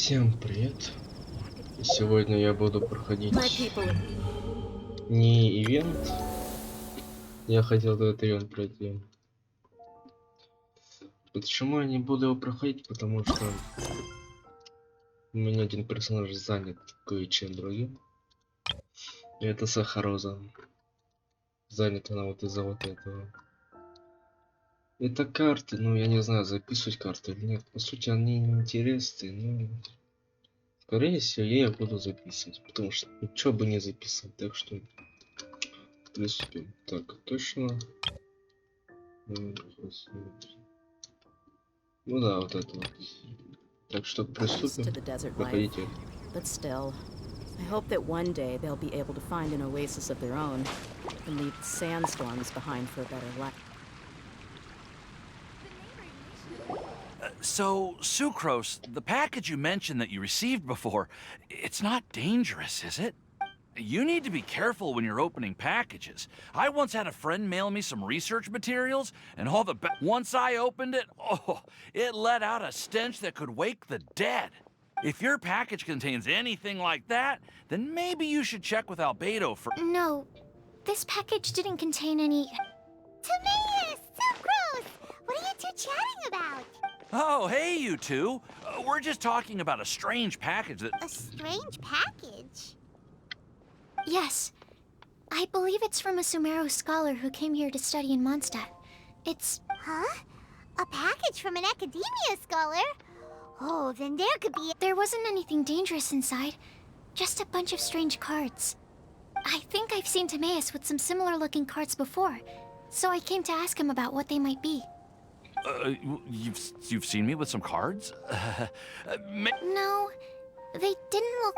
Всем привет! Сегодня я буду проходить не ивент. Я хотел этот ивент пройти. Почему я не буду его проходить? Потому что у меня один персонаж занят кое-чем другим. И это Сахароза. Занята она вот из-за вот этого. Это карты, ну я не знаю, записывать карты или нет. По сути они неинтересны, но скорее всего я их буду записывать. Потому что ничего бы не записать, так что приступим. Так, точно. Ну да, вот это вот. Так что приступим. Проходите. But still, I hope that one day they'll be able to find an oasis of their own and leave the sandstorms behind for a better life. So, Sucrose, the package you mentioned that you received before, it's not dangerous, is it? You need to be careful when you're opening packages. I once had a friend mail me some research materials, and once I opened it, oh, it let out a stench that could wake the dead. If your package contains anything like that, then maybe you should check with Albedo for— No, this package didn't contain any... Tomatoes! So gross! What are you two chatting about? Oh, hey, you two. We're just talking about a strange package that— A strange package? Yes. I believe it's from a Sumeru scholar who came here to study in Mondstadt. It's... Huh? A package from an academia scholar? Oh, then there could be... There wasn't anything dangerous inside. Just a bunch of strange cards. I think I've seen Timaeus with some similar-looking cards before, so I came to ask him about what they might be. You've seen me with some cards? No, they didn't look...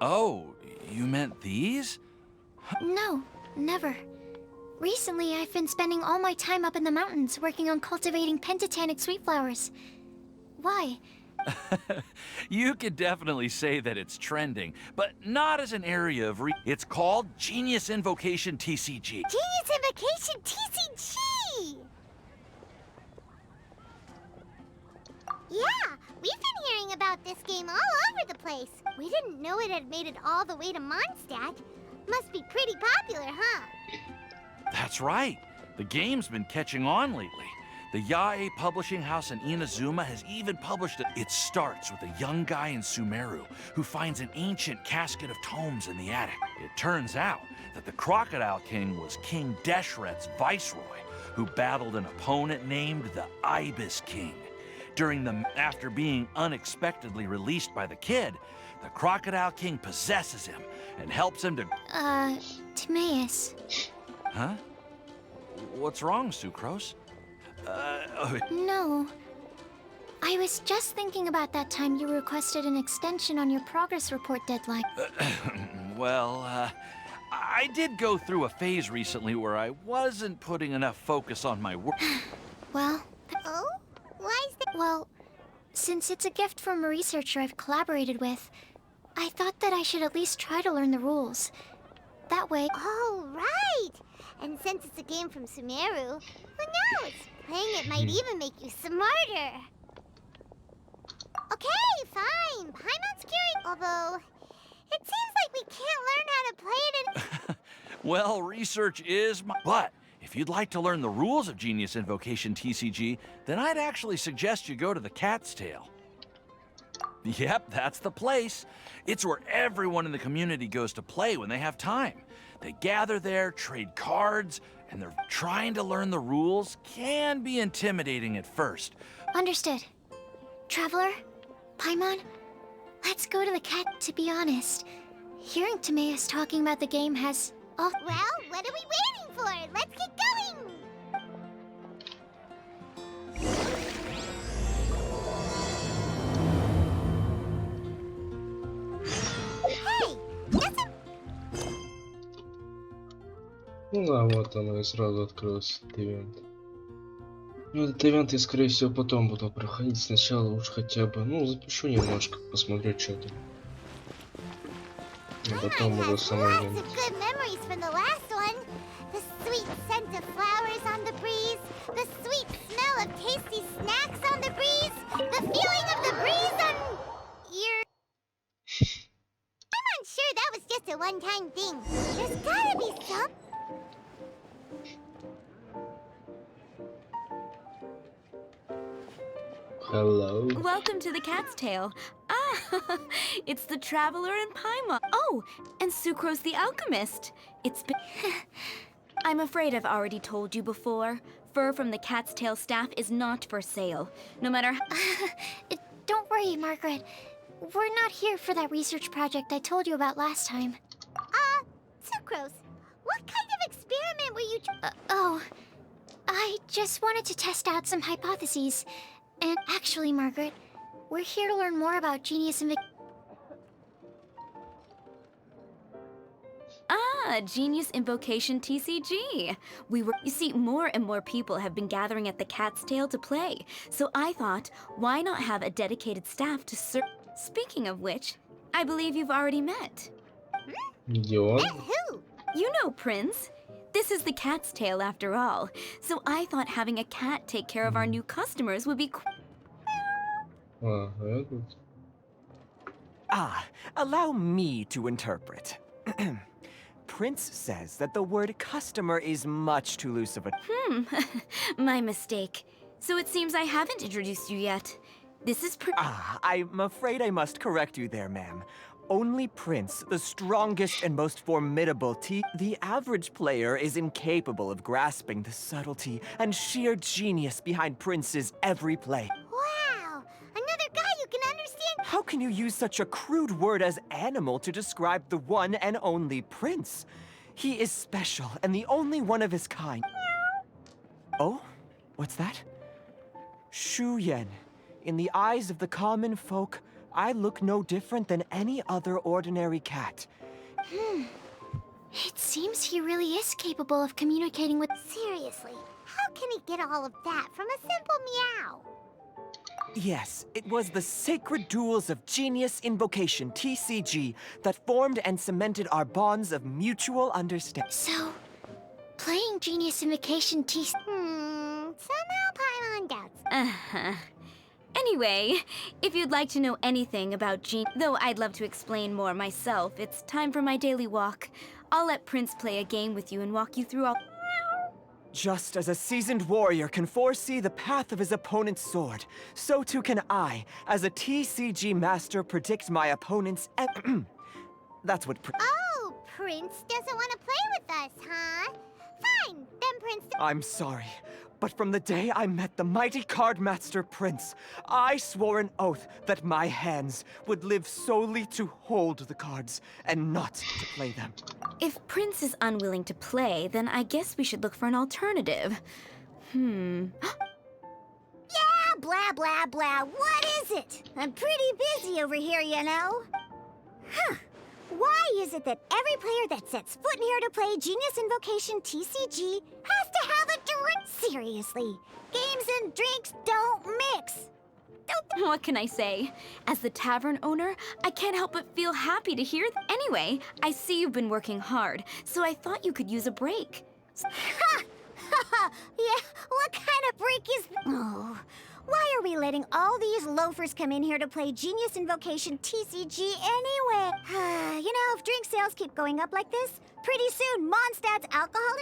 Oh, you meant these? No, never. Recently, I've been spending all my time up in the mountains working on cultivating pentatonic sweet flowers. Why? You could definitely say that it's trending, but not as an area of It's called Genius Invocation TCG. Genius Invocation TCG! Yeah, we've been hearing about this game all over the place. We didn't know it had made it all the way to Mondstadt. Must be pretty popular, huh? That's right. The game's been catching on lately. The Yae publishing house in Inazuma has even published it. It starts with a young guy in Sumeru who finds an ancient casket of tomes in the attic. It turns out that the Crocodile King was King Deshret's viceroy, who battled an opponent named the Ibis King. After being unexpectedly released by the kid, the Crocodile King possesses him and helps him to... Timaeus. Huh? What's wrong, Sucrose? No. I was just thinking about that time you requested an extension on your progress report deadline. Well, I did go through a phase recently where I wasn't putting enough focus on my work. Well... Oh? Why is that? Well, since it's a gift from a researcher I've collaborated with, I thought that I should at least try to learn the rules. That way... Oh, right! And since it's a game from Sumeru, who knows? Playing it might even make you smarter. Okay, fine. Paimon's curious. Although, it seems like we can't learn how to play it in... Well, research is my... But if you'd like to learn the rules of Genius Invocation TCG, then I'd actually suggest you go to the Cat's Tail. Yep, that's the place. It's where everyone in the community goes to play when they have time. They gather there, trade cards, and they're trying to learn the rules can be intimidating at first. Understood. Traveler, Paimon, let's go to the cat. To be honest, hearing Timaeus talking about the game has... Oh, well, what are we waiting for? Let's get going! Hey, that's a... Ну да, вот оно и сразу открылся этот ивент. Ну этот ивент я скорее всего потом буду проходить. Сначала уж хотя бы, ну запишу немножко, посмотрю что там. А потом уже самый ивент. The sweet scent of flowers on the breeze, the smell of tasty snacks on the breeze, the feeling of the breeze on your... I'm unsure that was just a one-time thing. There's gotta be some... Hello. Welcome to the Cat's Tail. Ah, it's the Traveler and Paimon. Oh, and Sucrose the Alchemist. It's been... I'm afraid I've already told you before. Fur from the Cat's Tail staff is not for sale. No matter how... Don't worry, Margaret. We're not here for that research project I told you about last time. Sucrose, what kind of experiment were you I just wanted to test out some hypotheses. And actually, Margaret, we're here to learn more about Genius Invocation. Genius Invocation TCG. You see, more and more people have been gathering at the Cat's Tail to play. So I thought, why not have a dedicated staff to serve? Speaking of which, I believe you've already met. Yo. Who? You know Prince. This is the Cat's Tail after all. So I thought having a cat take care of our new customers would be Этот. Allow me to interpret. Prince says that the word customer is much too loose of a... my mistake. So it seems I haven't introduced you yet. This is I'm afraid I must correct you there, ma'am. Only Prince, the strongest and most formidable the average player is incapable of grasping the subtlety and sheer genius behind Prince's every play. Wow! Another guy you can understand. How can you use such a crude word as animal to describe the one and only Prince? He is special and the only one of his kind. Oh? What's that? Shu Yan. In the eyes of the common folk, I look no different than any other ordinary cat. It seems he really is capable of communicating with... Seriously, how can he get all of that from a simple meow? Yes, it was the sacred duels of Genius Invocation, TCG, that formed and cemented our bonds of mutual understanding. So, playing Genius Invocation somehow Paimon doubts. Anyway, if you'd like to know anything about though I'd love to explain more myself, it's time for my daily walk. I'll let Prince play a game with you and walk you through all... Just as a seasoned warrior can foresee the path of his opponent's sword, so too can I, as a TCG master, predict my opponent's... That's what... Oh, Prince doesn't want to play with us, huh? Fine, then Prince... I'm sorry, but from the day I met the mighty card master Prince, I swore an oath that my hands would live solely to hold the cards and not to play them. If Prince is unwilling to play, then I guess we should look for an alternative. Yeah, blah, blah, blah. What is it? I'm pretty busy over here, you know. Why is it that every player that sets foot in here to play Genius Invocation TCG has to have a drink? Seriously, games and drinks don't mix. What can I say? As the tavern owner, I can't help but feel happy to hear Anyway, I see you've been working hard, so I thought you could use a break. Yeah, what kind of break is... Oh, why are we letting all these loafers come in here to play Genius Invocation TCG anyway? You know, if drink sales keep going up like this, pretty soon Mondstadt's alcohol...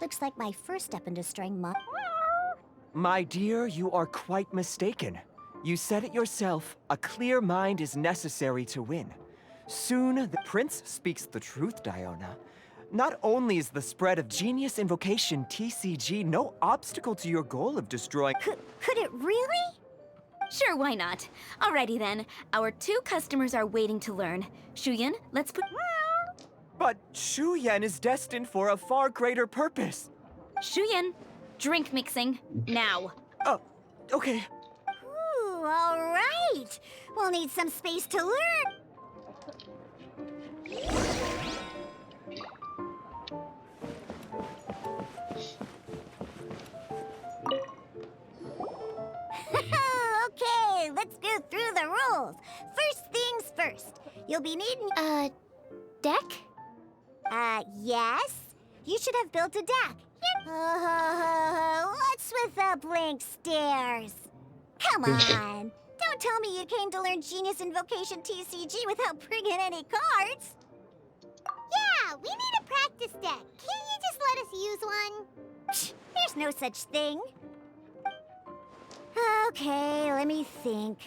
Looks like my first step into destroying My dear, you are quite mistaken. You said it yourself, a clear mind is necessary to win. Soon, the Prince speaks the truth, Diona. Not only is the spread of Genius Invocation TCG no obstacle to your goal of destroying... Could it really? Sure, why not? Alrighty then, our two customers are waiting to learn. Shuyan, let's put... But Shu Yan is destined for a far greater purpose. Shuyan, drink mixing, now. Oh, okay. Ooh, all right. We'll need some space to learn. Okay, let's go through the rules. First things first. You'll be needing... deck? Yes. You should have built a deck. What's with the blank stares? Come on. Don't tell me you came to learn Genius Invocation TCG without bringing any cards. Yeah, we need a practice deck. Can't you just let us use one? Psh, there's no such thing. Okay, let me think.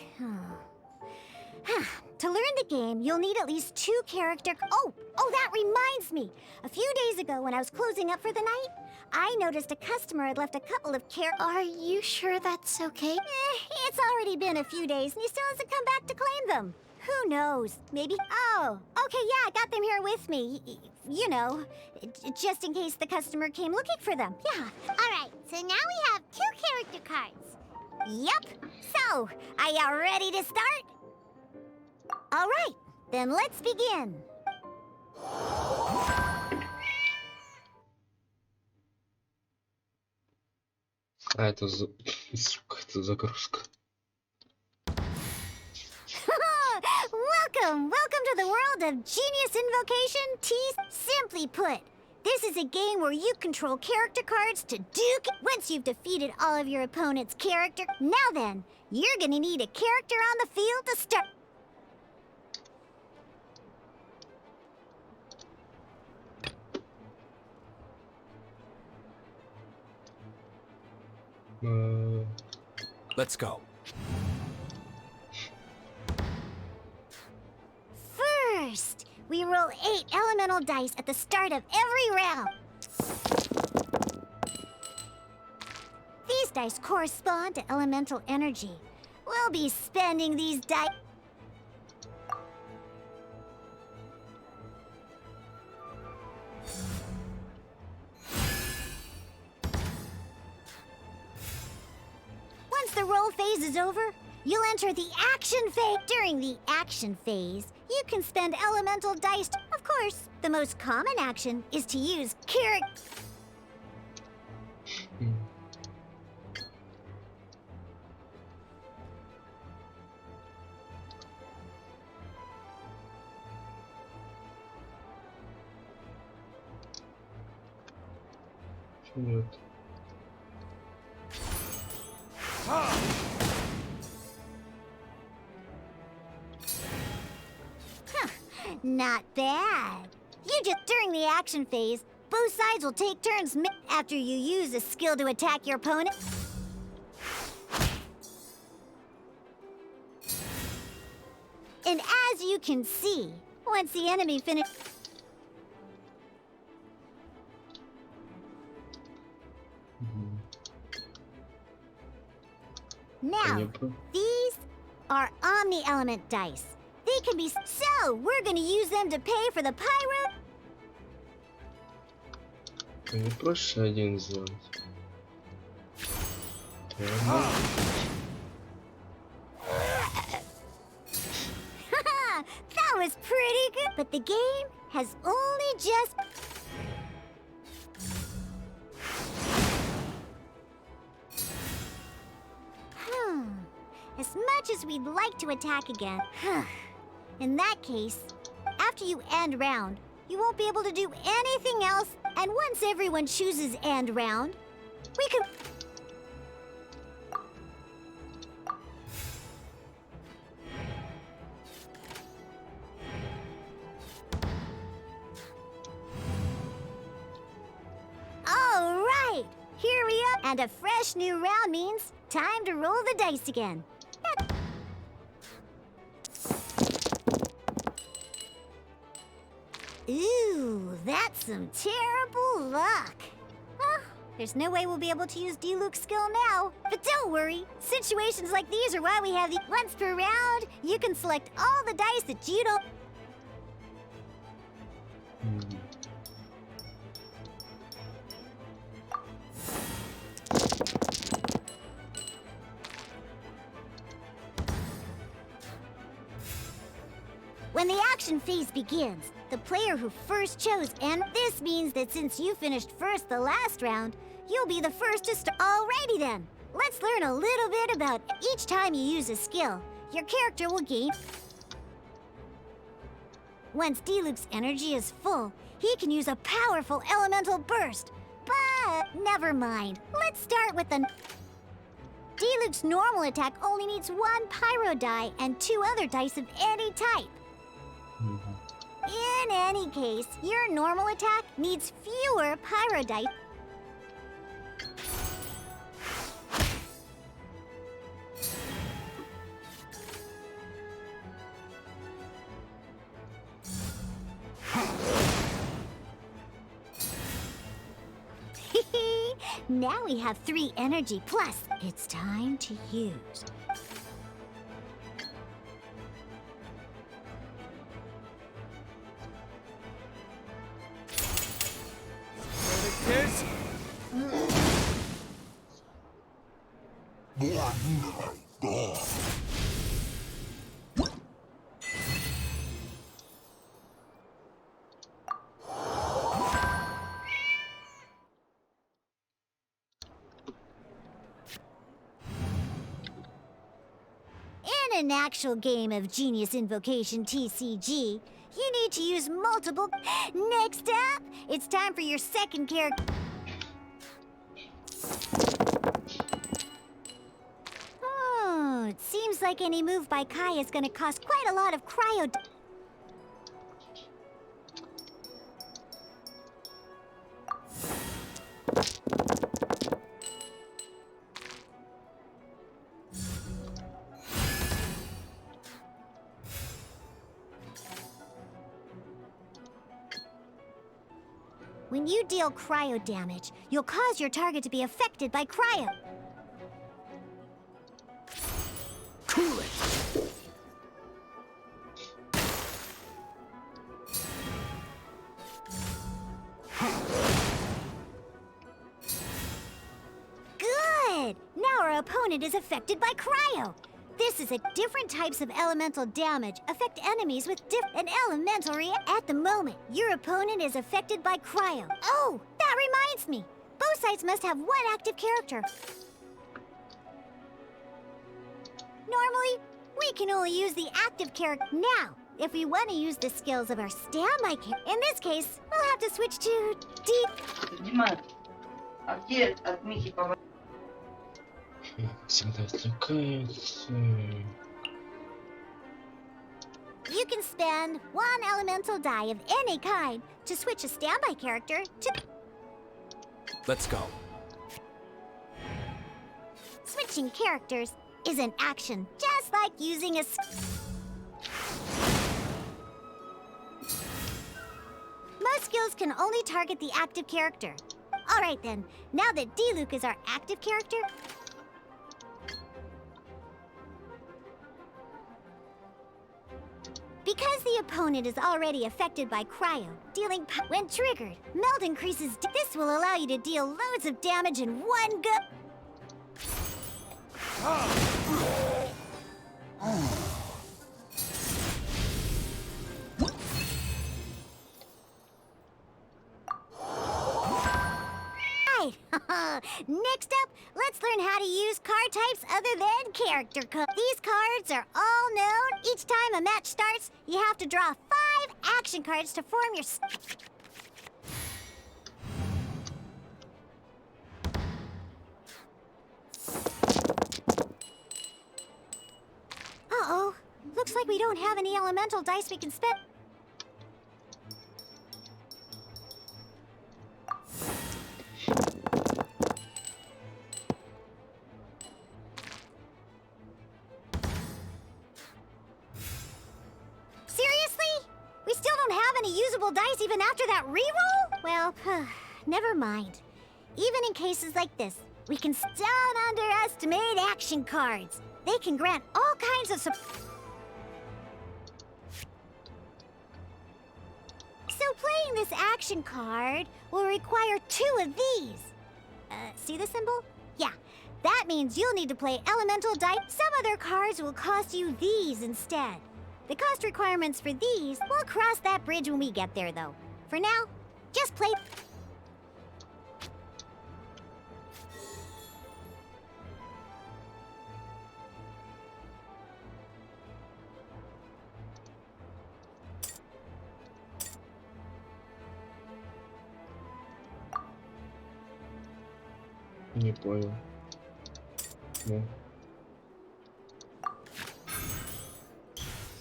To learn the game, you'll need at least 2 character... Oh, that reminds me. A few days ago, when I was closing up for the night, I noticed a customer had left a couple of Are you sure that's okay? It's already been a few days, and he still hasn't come back to claim them. Who knows? Maybe... Oh, okay, yeah, I got them here with me. You know, just in case the customer came looking for them. Yeah. All right, so now we have 2 character cards. Yep. So, are you ready to start? All right, then let's begin. А это сука, это загрузка. Welcome to the world of Genius Invocation T. Simply put, this is a game where you control character cards to duke. Once you've defeated all of your opponent's character, now then, you're gonna need a character on the field to start. Let's go. First, we roll 8 elemental dice at the start of every round. These dice correspond to elemental energy. We'll be spending these dice. Once the roll phase is over, you'll enter the action phase. During the action phase, you can spend elemental dice. Of course, the most common action is to use character. Нет. Not bad. During the action phase, both sides will take turns after you use a skill to attack your opponent. And as you can see, once the enemy finishes... Now, these are omni-element dice. They can be... So, we're gonna use them to pay for the pyro... Не проще один сделать. That was pretty good. But the game has only just... As much as we'd like to attack again, in that case, after you end round, you won't be able to do anything else. And once everyone chooses end round, we can... All right, here we are. And a fresh new round means time to roll the dice again. Ooh, that's some terrible luck. Well, there's no way we'll be able to use Diluc's skill now. But don't worry, situations like these are why we have the... Once per round, you can select all the dice that you don't... When the action phase begins, the player who first chose, and this means that since you finished first the last round, you'll be the first to start. Alrighty then, let's learn a little bit about each time you use a skill. Your character will gain... Once Diluc's energy is full, he can use a powerful elemental burst. But never mind. Let's start with the... Diluc's normal attack only needs 1 pyro die and 2 other dice of any type. In any case, your normal attack needs fewer pyro dice. Now we have 3 energy plus. It's time to use. Characters? In an actual game of Genius Invocation TCG, you need to use multiple... Next up, it's time for your second character. Oh, it seems like any move by Kai is gonna cost quite a lot of cryo... When you deal cryo damage, you'll cause your target to be affected by cryo. Cool it! Good! Now our opponent is affected by cryo. This is a different types of elemental damage affect enemies with an elemental At the moment, your opponent is affected by cryo. Oh, that reminds me. Both sides must have 1 active character. Normally, we can only use the active character. Now, if we want to use the skills of our standby character, in this case, we'll have to switch to Дима, а где от Михи поворот? Всегда отвлекается. You can spend 1 elemental die of any kind to switch a standby character to... Let's go. Switching characters is an action, just like using a... Most skills can only target the active character. Alright then, now that Diluc is our active character... Because the opponent is already affected by cryo, when triggered, melt increases. This will allow you to deal loads of damage in one go. Right. Next up, let's learn how to use card types other than character codes. These cards are all known. Each time a match starts, you have to draw 5 action cards to form your... Uh-oh. Looks like we don't have any elemental dice we can spend. Dice even after that reroll? Well, never mind. Even in cases like this, we can still underestimate action cards. They can grant all kinds of So playing this action card will require 2 of these. See the symbol? Yeah, that means you'll need to play elemental dice. Some other cards will cost you these instead. The cost requirements for these, we'll cross that bridge when we get there, though. For now, just play... Не понял. Ну.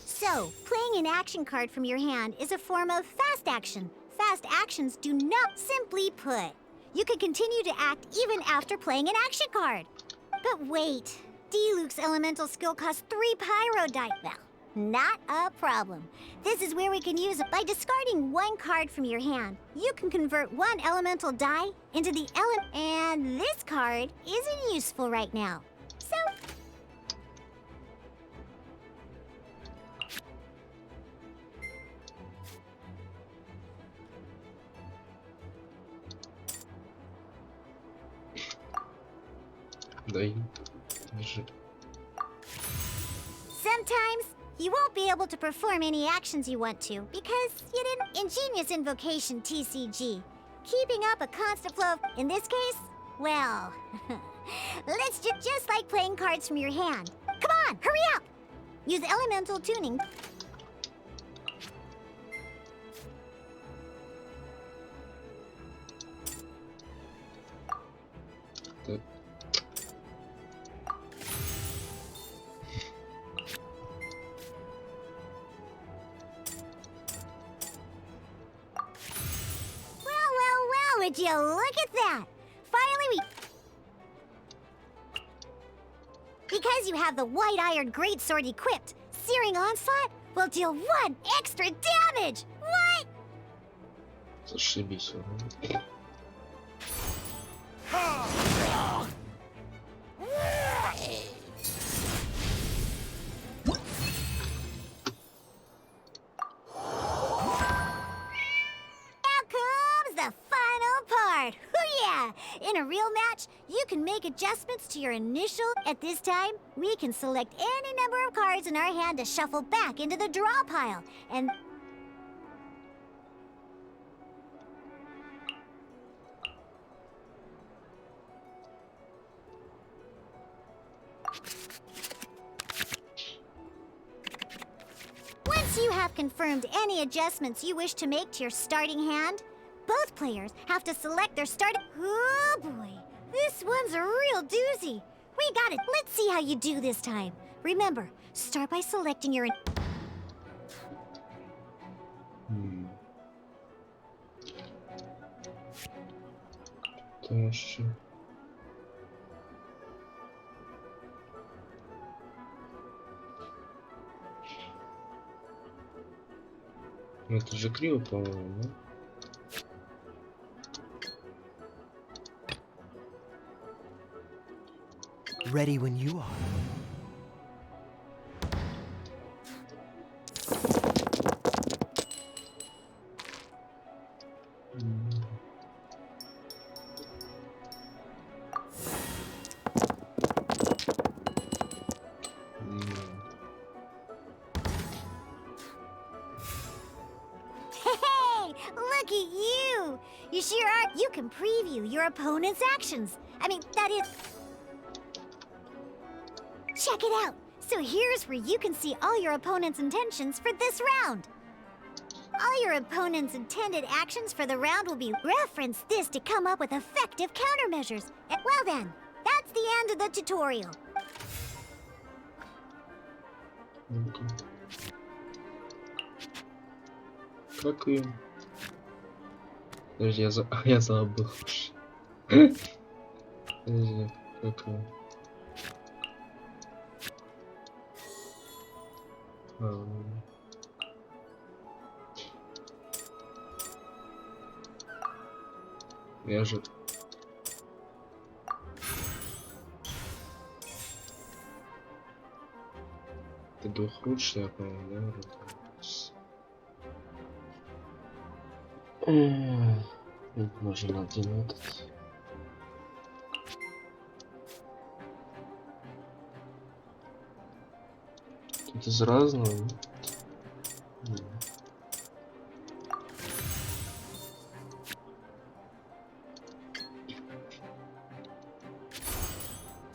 So, playing an action card from your hand is a form of fast action. Fast actions do not, simply put. You can continue to act even after playing an action card. But wait, Diluc's elemental skill costs 3 pyro die. Well, not a problem. This is where we can use it. By discarding 1 card from your hand, you can convert 1 elemental die into the element. And this card isn't useful right now. So, Дай. Держи. sometimes you won't be able to perform any actions you want to because you didn't. Ingenious invocation, TCG. Keeping up a constant flow of, in this case, well, let's just like playing cards from your hand. Come on, hurry up! Use elemental tuning. Так. Well, would you look at that? Finally we... Because you have the white iron greatsword equipped, Searing Onslaught will deal 1 extra damage! What? Зашибись. Ага. Now comes the final part! Hoo-yeah! In a real match, you can make adjustments to your initial... At this time, we can select any number of cards in our hand to shuffle back into the draw pile. And... Once you have confirmed any adjustments you wish to make to your starting hand, both players have to select their starting... Oh boy, this one's a real doozy. We got it. Let's see how you do this time. Remember, start by selecting your... Хорошо. Ну, это же криво, по-моему, да? Ready when you are. Hey, look at you! You sure are. You can preview your opponent's actions. I mean, that is... Check it out. So here's where you can see all your opponent's intentions for this round. All your opponent's intended actions for the round will be reference this to come up with effective countermeasures. Well then, that's the end of the tutorial. Ну-ка. Как ее? Подожди, я забыл. Подожди, как ее? Я же... Это двухручная, по-моему, да? Нужен один этот. Тут из разного.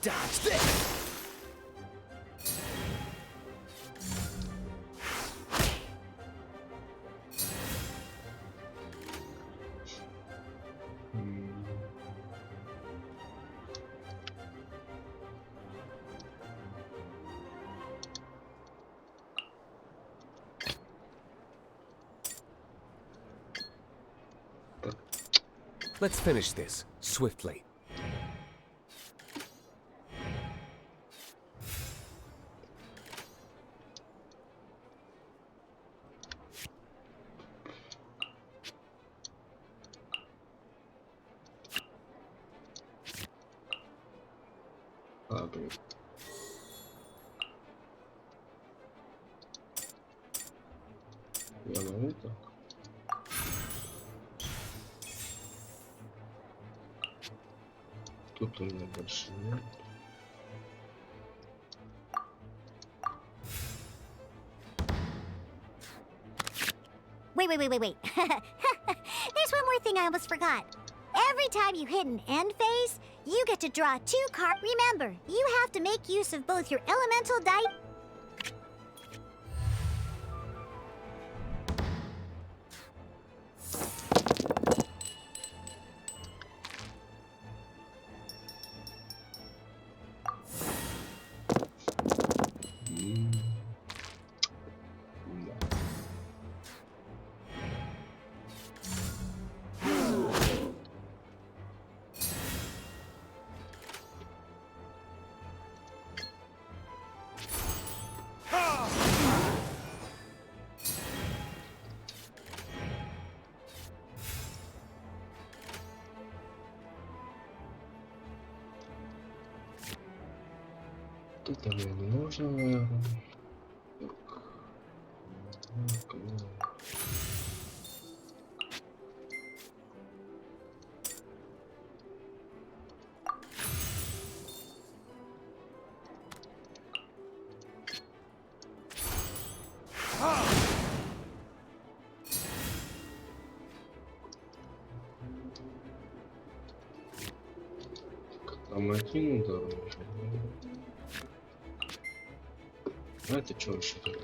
Dodge this! Let's finish this swiftly. А, блин. Я могу так? Тут у меня больше нет. Wait. There's one more thing I almost forgot. Every time you hit an end phase, you get to draw 2 cards. Remember, you have to make use of both your elemental dice. Тут мне не нужно, наверное. Так, там один удар нужен. А это что еще такое?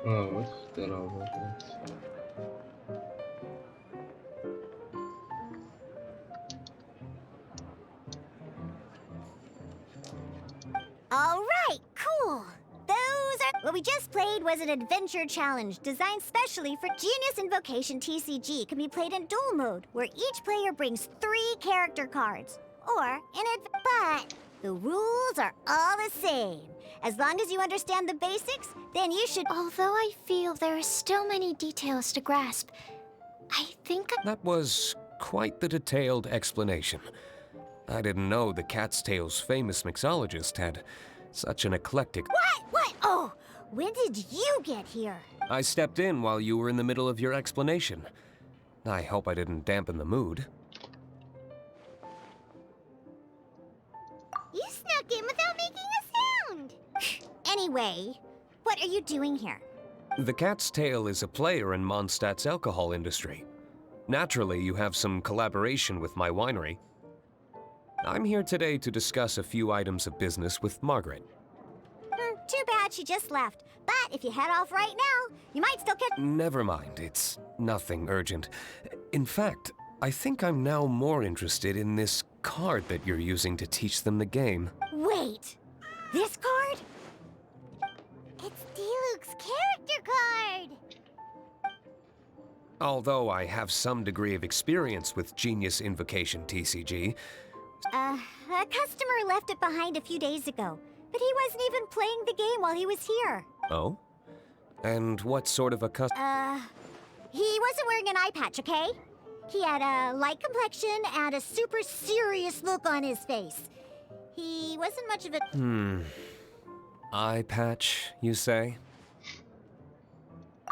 А, вот вторая возможность. All right, cool. Those are... What we just played was an adventure challenge designed specially for Genius Invocation TCG. Can be played in duel mode, where each player brings 3 character cards. Or in but the rules are all the same. As long as you understand the basics, then you should... Although I feel there are still many details to grasp, I think That was quite the detailed explanation. I didn't know the Cat's Tail's famous mixologist had such an eclectic... What? Oh, when did you get here? I stepped in while you were in the middle of your explanation. I hope I didn't dampen the mood. You snuck in without making a sound. Anyway, what are you doing here? The Cat's Tail is a player in Mondstadt's alcohol industry. Naturally, you have some collaboration with my winery. I'm here today to discuss a few items of business with Margaret. Too bad she just left. But if you head off right now, you might still catch... Never mind, it's nothing urgent. In fact, I think I'm now more interested in this card that you're using to teach them the game. Wait, This card? It's Diluc's character card! Although I have some degree of experience with Genius Invocation TCG, A customer left it behind a few days ago, but he wasn't even playing the game while he was here. oh? And what sort of a He wasn't wearing an eye patch, okay? He had a light complexion and a super serious look on his face. He wasn't much of a... eye patch, you say?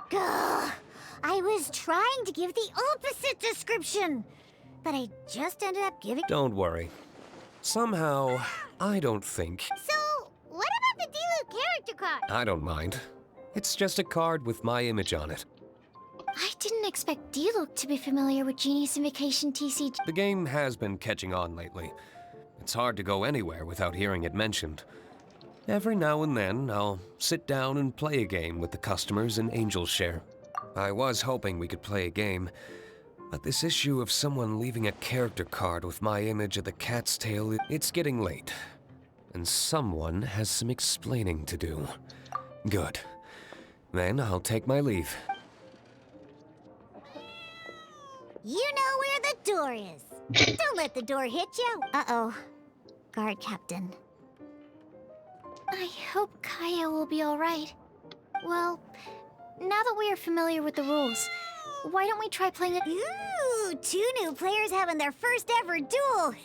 Gah! I was trying to give the opposite description, but I just ended up giving... Don't worry. Somehow, I don't think... So, what about the Diluc character card? I don't mind. It's just a card with my image on it. I didn't expect Diluc to be familiar with Genius Invocation TCG. The game has been catching on lately. It's hard to go anywhere without hearing it mentioned. Every now and then, I'll sit down and play a game with the customers in Angel's Share. I was hoping we could play a game, but this issue of someone leaving a character card with my image of the cat's tail, it's getting late. And someone has some explaining to do. Good. Then I'll take my leave. You know where the door is. Don't let the door hit you. Uh-oh. Guard captain. I hope Kaya will be all right. Well, now that we are familiar with the rules, why don't we try playing it? Ooh, 2 new players having their first ever duel.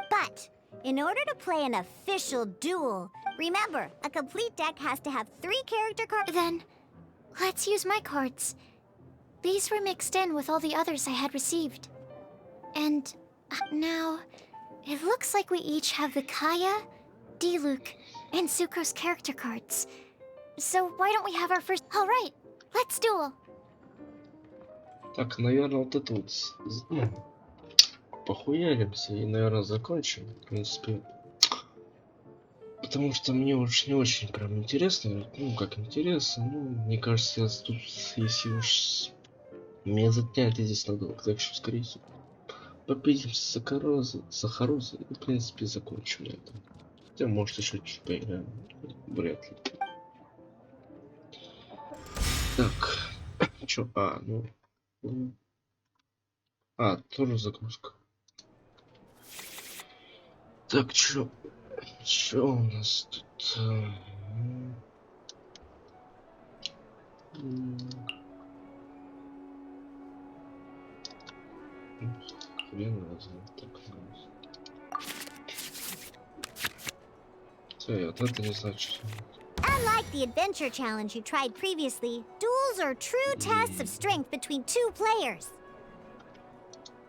But in order to play an official duel, remember, a complete deck has to have 3 character cards. Then, let's use my cards. These were mixed in with all the others I had received. And now, it looks like we each have the Kaya, Diluc, and Sucro's character cards. So why don't we have our first... All right, let's duel. Так, наверное, вот это вот, ну, похуялимся и, наверное, закончим, в принципе. Потому что мне уж не очень прям интересно, ну, как интересно, ну, мне кажется, я тут, если уж меня затянет здесь надолго, так что, скорее всего, попидимся с Сахарозой и, в принципе, закончим на этом. Хотя, может, еще чуть поиграем, вряд ли. Так, чё, ну... тоже загрузка. Так, чё у нас тут? Хрен его знает, так вот это не значит. Unlike the adventure challenge you tried previously, duels are true tests of strength between 2 players.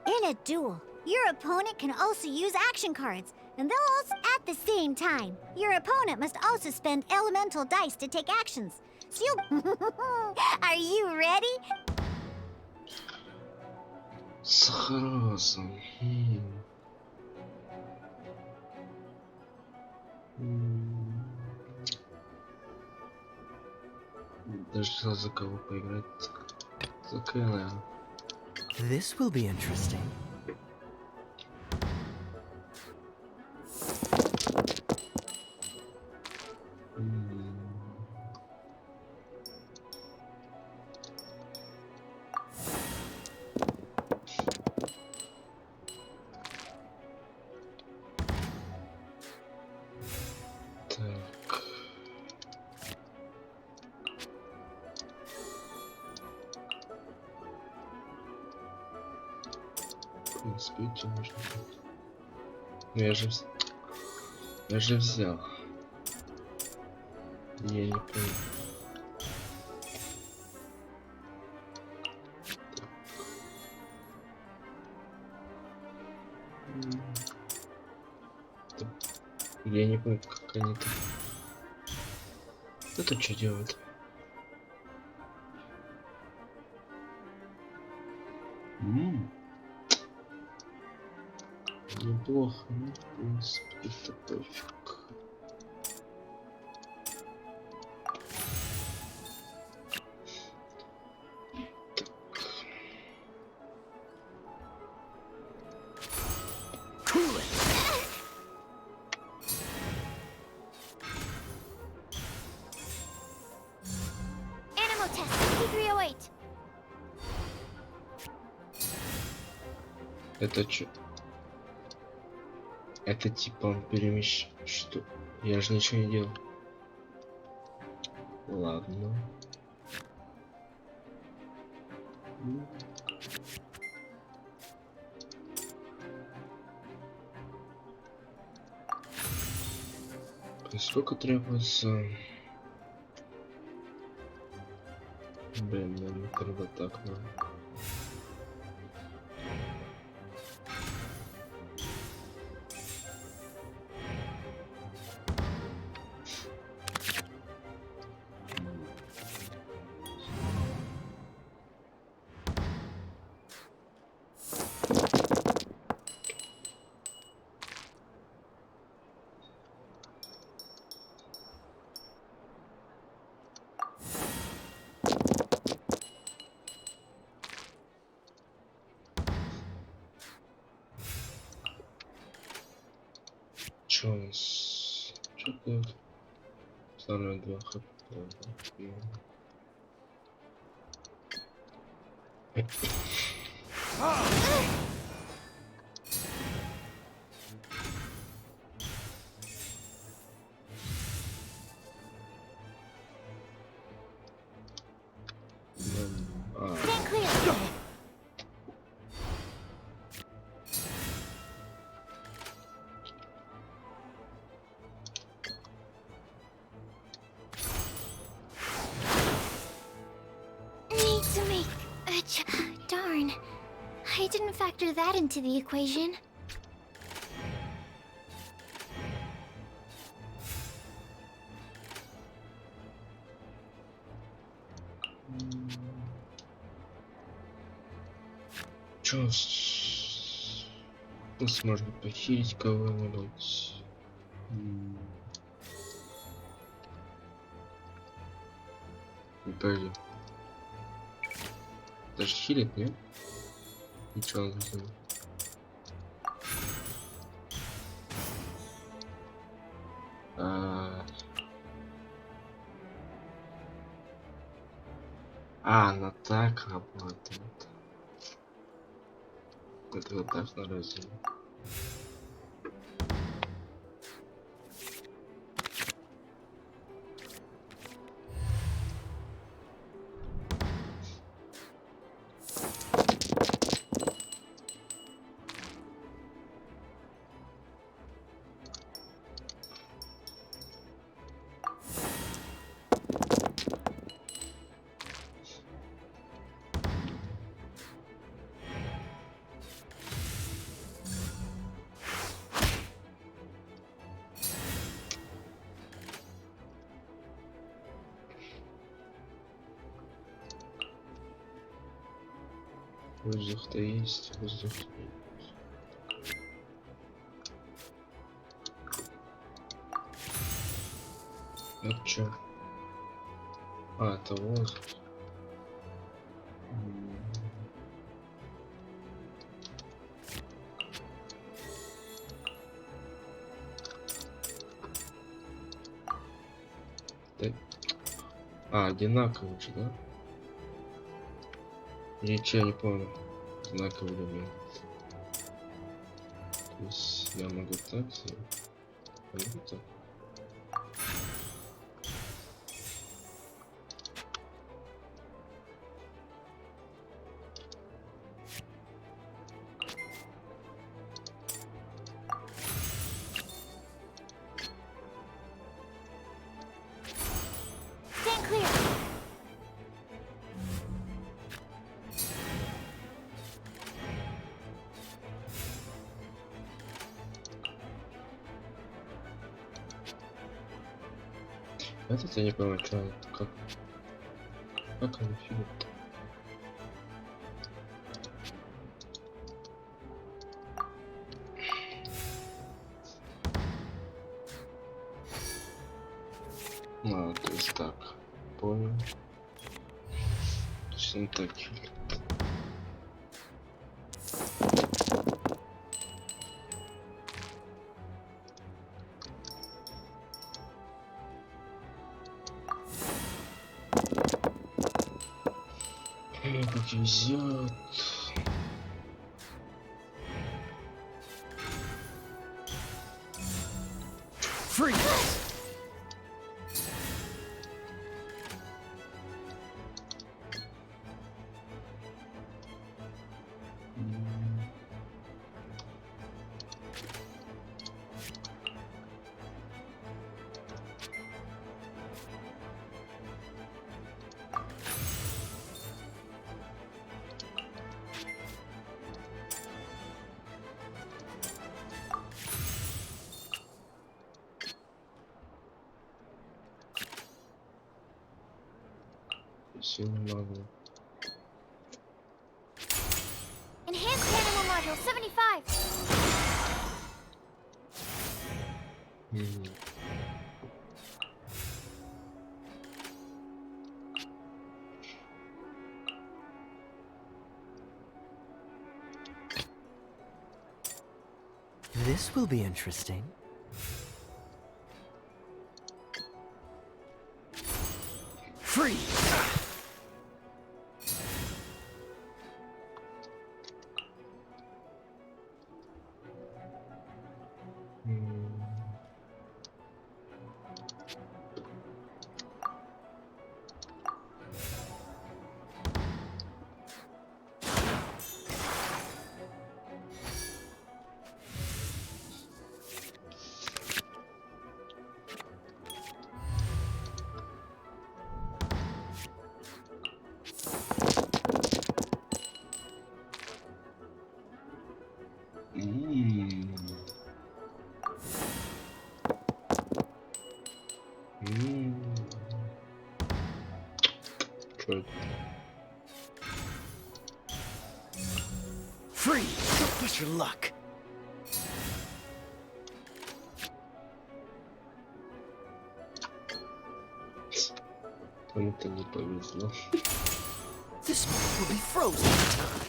In a duel, your opponent can also use action cards, and they'll also at the same time. Your opponent must also spend elemental dice to take actions. So you Are you ready? Сахароза. Даже не знаю, за кого поиграть. За Кэла. This will be interesting. В принципе, идти можно будет. Ну, я же взял. Я не понял. Я не понял, как они там. Это что делают? Неплохо, ну, в принципе, это пофиг. Это чё? Это типа он Что? Я же ничего не делал. Ладно. И сколько требуется? Блин, мне треба так, ну. Чё у нас? Чё тут? Самое 2 хп. Stand clear. Need to make a darn. I didn't factor that into the equation. Чё нас можно похилить кого-нибудь? Блин. Даже хилит, нет? Ничего не знаю. Она так работает. Это вот так на разделе. Воздух-то есть, воздух-то есть. Это чё? А, это воздух. Одинаковый же, да? Ничего не помню. Одинаковый элемент. То есть я могу так сделать. Могу так. Stand clear. Этот я не понимаю, что это, как он филит. То есть так, понял. То есть он так филит. Как везет. Freeze! Сильно могу. Enhanced animal module 75. This will be interesting. Freeze! Чё? Freeze! Don't push your luck. Кому-то не повезло. This one will be frozen in time.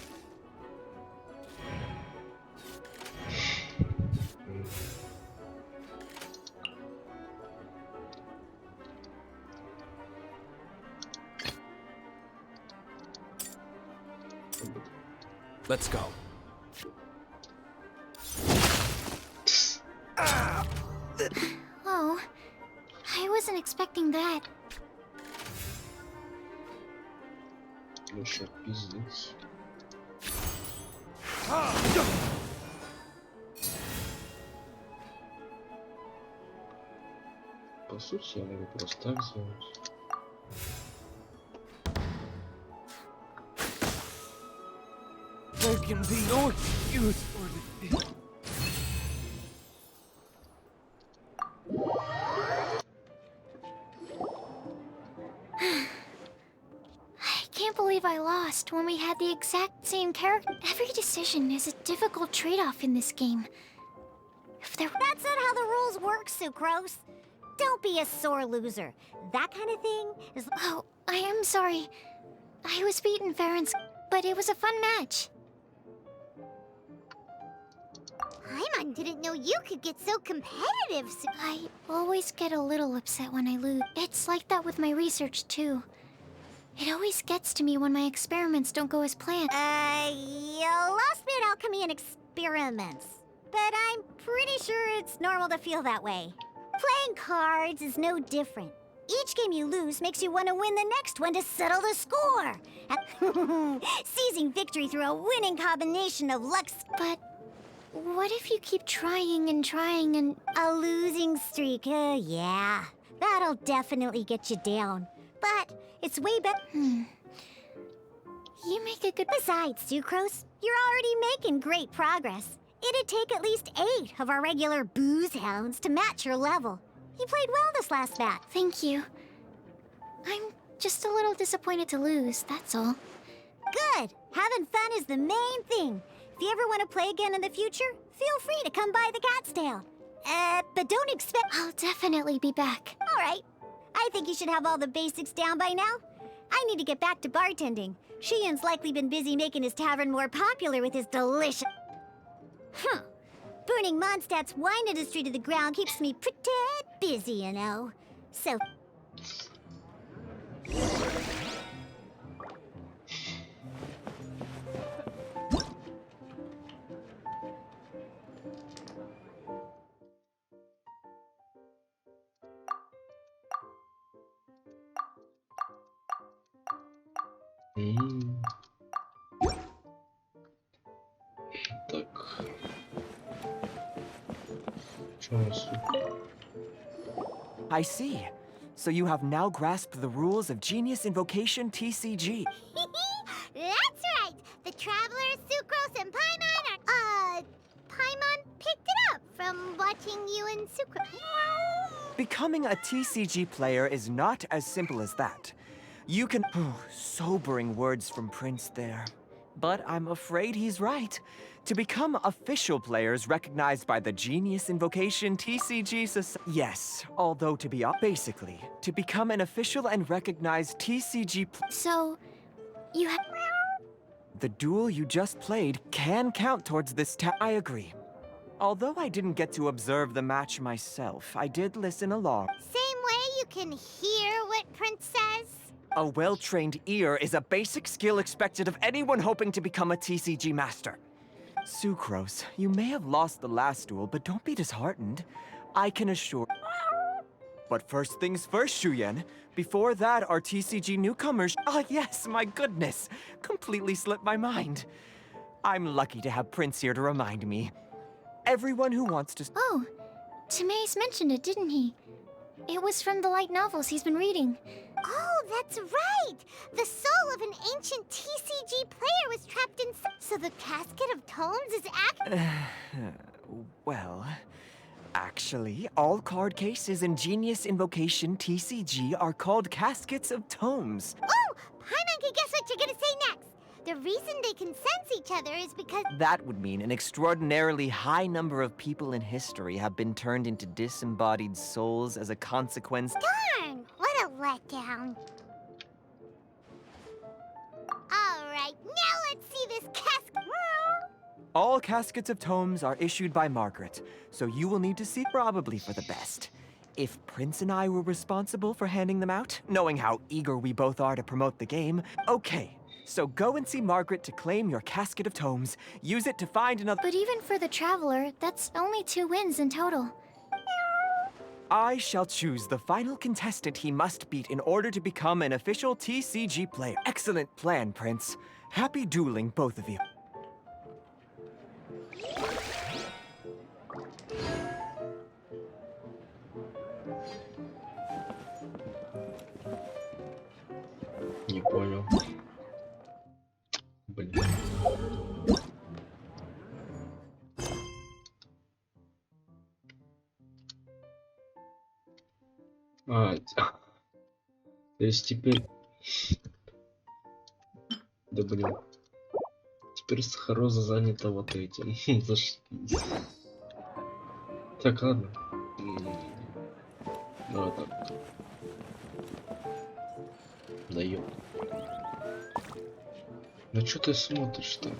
Let's go. Oh, I wasn't expecting that. Леша, пиздец. По сути, я могу просто так сделать. There can be no excuse for defeat. I can't believe I lost when we had the exact same character. Every decision is a difficult trade-off in this game. If there That's not how the rules work, Sucrose. Don't be a sore loser. That kind of thing is... Oh, I am sorry. I was beaten fair and but it was a fun match. Paimon didn't know you could get so competitive. I always get a little upset when I lose. It's like that with my research, too. It always gets to me when my experiments don't go as planned. You lost me at alchemy and experiments. But I'm pretty sure it's normal to feel that way. Playing cards is no different. Each game you lose makes you want to win the next one to settle the score. And seizing victory through a winning combination of luck. But what if you keep trying and trying and... A losing streak, yeah. That'll definitely get you down. But it's way better. You make a good... Besides, Sucrose, you're already making great progress. It'd take at least 8 of our regular booze hounds to match your level. You played well this last match. Thank you. I'm just a little disappointed to lose, that's all. Good! Having fun is the main thing. If you ever want to play again in the future, feel free to come by the Cat's Tail. But don't expect... I'll definitely be back. All right. I think you should have all the basics down by now. I need to get back to bartending. Shiyan's likely been busy making his tavern more popular with his delicious... Burning Mondstadt's wine industry to the ground keeps me pretty busy, you know. So... М. Так. Что у нас тут? I see. So you have now grasped the rules of Genius Invocation TCG. That's right! The travelers, Sucrose, and Paimon are... Paimon picked it up from watching you and Sucrose. Becoming a TCG player is not as simple as that. You can... sobering words from Prince there. But I'm afraid he's right. To become official players recognized by the Genius Invocation TCG Society... Yes, although to be... Basically, to become an official and recognized TCG... So, you have... The duel you just played can count towards this I agree. Although I didn't get to observe the match myself, I did listen along. Same way you can hear what Prince says. A well-trained ear is a basic skill expected of anyone hoping to become a TCG master. Sucrose, you may have lost the last duel, but don't be disheartened. I can assure... But first things first, Shuyen. Before that, our TCG newcomers... Ah, yes, my goodness. Completely slipped my mind. I'm lucky to have Prince here to remind me. Everyone who wants to... Oh, Timaeus mentioned it, didn't he? It was from the light novels he's been reading. Oh, that's right! The soul of an ancient TCG player was trapped in... So the Casket of Tomes is Well... Actually, all card cases in Genius Invocation TCG are called Caskets of Tomes. Oh! Paimon can guess what you're gonna say next! The reason they can sense each other is because... That would mean an extraordinarily high number of people in history have been turned into disembodied souls as a consequence. Darn! What a letdown. Alright, now let's see this casket. All Caskets of Tomes are issued by Margaret, so you will need to seek probably for the best. If Prince and I were responsible for handing them out, knowing how eager we both are to promote the game, okay. So go and see Margaret to claim your Casket of Tomes. Use it to find another... But even for the Traveler, that's only 2 wins in total. I shall choose the final contestant he must beat in order to become an official TCG player. Excellent plan, Prince. Happy dueling, both of you. Не понял. Блин. То есть теперь... Да блин. Теперь Сахароза занята вот этим. Так, ладно. Ну, так. Даёт. Ну что ты смотришь-то?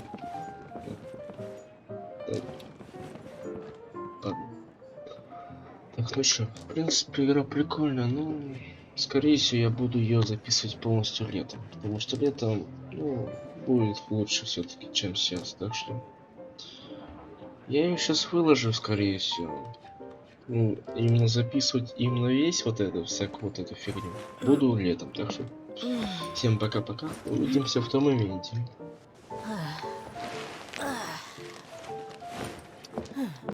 Так. Ладно. Так, ну что, в принципе, игра прикольная, но скорее всего я буду ее записывать полностью летом. Потому что летом, ну, будет лучше все-таки, чем сейчас. Так что я ее сейчас выложу, скорее всего. Ну, именно записывать именно весь вот это, всякую вот эту фигню буду летом. Так что всем пока-пока. Увидимся в том моменте.